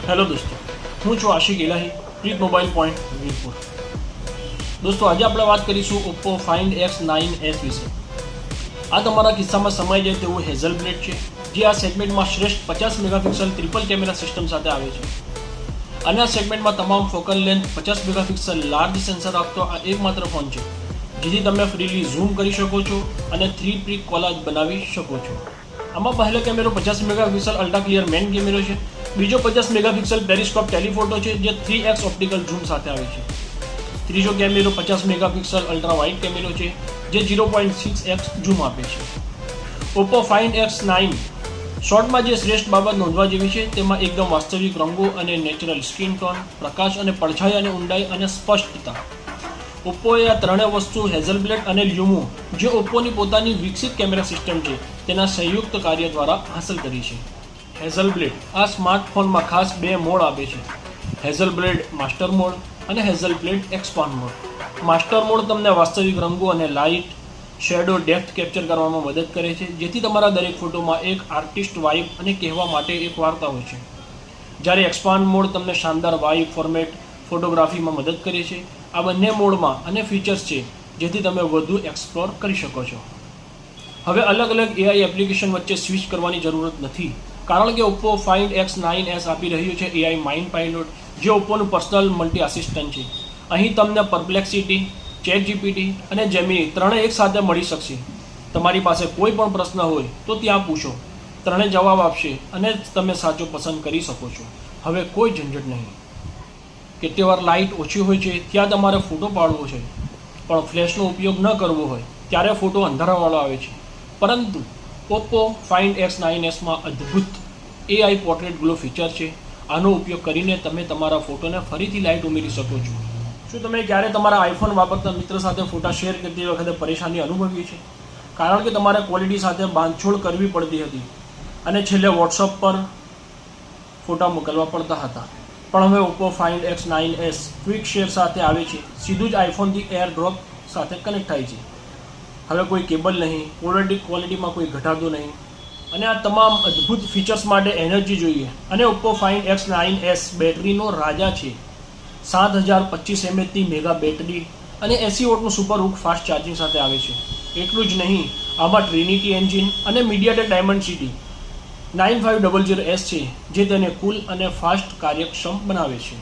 Hello દોસ્તો, હું છું આશિક ઇલાહી, પ્રીત મોબાઈલ પોઈન્ટ વીરપુર. દોસ્તો, આજે આપણે વાત કરીશું ઓપ્પો ફાઇન્ડ X9s વિશે. આ તમારા કિસ્સામાં સમાઈ જાય તેવું હેઝલ બ્લેડ છે, જે આ સેગમેન્ટમાં શ્રેષ્ઠ 50 મેગાપિક્સલ ટ્રિપલ કેમેરા સિસ્ટમ સાથે આવે છે. અને આ સેગમેન્ટમાં તમામ focal length 50 megapixel large sensor આપતો આ એકમાત્ર ફોન છે, જેથી તમે ફ્રીલી ઝૂમ કરી શકો છો અને 3 કોલાજ બનાવી શકો છો. આમાં પહેલો કેમેરો 50 મેગાપિક્સલ અલ્ટ્રા ક્લિયર મેઇન કેમેરો છે. બીજો 50 મેગાપિક્સલ પેરિસ્કોપ ટેલિફોટો છે, જે 3x ઓપ્ટિકલ ઝૂમ સાથે આવે છે. ત્રીજો કેમેરો 50 મેગાપિક્સલ અલ્ટ્રા વાઇડ કેમેરો છે, જે 0.6x ઝૂમ આપે છે. ઓપ્પો ફાઇન્ડ X9 શોર્ટમાં જે શ્રેષ્ઠ બાબત નોંધવા જેવી છે, તેમાં એકદમ વાસ્તવિક રંગો અને નેચરલ સ્કિન ટોન, પ્રકાશ અને પડછાયા અને ઊંડાઈ અને સ્પષ્ટતા. ઓપ્પોએ આ ત્રણેય વસ્તુ હેઝલબ્લેડ અને લ્યુમો, જે ઓપ્પોની પોતાની વિકસિત કેમેરા સિસ્ટમ છે, તેના સંયુક્ત કાર્ય દ્વારા હાંસલ કરી છે. હેઝલબ્લેડ આ સ્માર્ટફોનમાં ખાસ 2 મોડ આપે છે, હેઝલબ્લેડ માસ્ટર મોડ અને હેઝલબ્લેડ એક્સપાન્ડ મોડ. માસ્ટર મોડ તમને વાસ્તવિક રંગો અને લાઇટ, શેડો, ડેપ્થ કેપ્ચર કરવામાં મદદ કરે છે, જેથી તમારા દરેક ફોટોમાં એક આર્ટિસ્ટ વાઇબ અને કહેવા માટે એક વાર્તા હોય છે. જ્યારે એક્સપાન્ડ મોડ તમને શાનદાર વાઇબ, ફોર્મેટ, ફોટોગ્રાફીમાં મદદ કરે છે. આ બંને મોડમાં અને ફીચર્સ છે, જેથી તમે વધુ એક્સપ્લોર કરી શકો છો. હવે અલગ અલગ AI એપ્લિકેશન વચ્ચે સ્વિચ કરવાની જરૂરત નથી, કારણ કે ઓપ્પો ફાઇન્ડ X9s આપી રહ્યું છે AI માઇન્ડ પાયલોટ, જે ઓપ્પોનું પર્સનલ મલ્ટી આસિસ્ટન્ટ છે. અહીં તમને પરપ્લેક્સિટી, ChatGPT અને જેમિની ત્રણેય એક સાથે મળી શકશે. તમારી પાસે કોઈ પણ પ્રશ્ન હોય તો ત્યાં પૂછો, ત્રણેય જવાબ આપશે અને તમે સાચો પસંદ કરી શકો છો. હવે કોઈ ઝંઝટ નહીં. કેટલીવાર લાઇટ ઓછી હોય છે, ત્યાં તમારે ફોટો પાડવો છે, પણ ફ્લેશનો ઉપયોગ ન કરવો હોય, ત્યારે ફોટો અંધારાવાળો આવે છે. પરંતુ ઓપ્પો ફાઇન્ડ X9sમાં અદ્ભુત AI પોર્ટ્રેટ ગ્લો ફીચર છે. આનો ઉપયોગ કરીને તમે તમારા ફોટોને ફરીથી લાઇટ ઉમેરી શકો છો. શું તમે ક્યારે તમારા આઈફોન વાપરતા મિત્ર સાથે ફોટા શેર કરતી વખતે પરેશાની અનુભવી છે? કારણ કે તમારે ક્વોલિટી સાથે બાંધછોડ કરવી પડતી હતી અને છેલ્લે વોટ્સઅપ પર ફોટા મોકલવા પડતા હતા. પણ હવે Oppo find X9s quick share સાથે આવે છે, સીધું જ આઈફોનથી એર ડ્રોપ સાથે કનેક્ટ થાય છે. હવે કોઈ કેબલ નહીં, ક્વોલિટીમાં કોઈ ઘટાડો નહીં, અને આ તમામ અદ્ભુત ફીચર્સ માટે એનર્જી જોઈએ, અને ઓપ્પો ફાઇન્ડ X9s બેટરીનો રાજા છે. 7025 mAhની મેગા બેટરી અને 80 વોટનું સુપર હૂક ફાસ્ટ ચાર્જિંગ સાથે આવે છે. એટલું જ નહીં, આમાં ટ્રિનિટી એન્જિન અને મીડિયાટેક ડાયમેન્સિટી 9500S છે, જે તેને કૂલ અને ફાસ્ટ કાર્યક્ષમ બનાવે છે.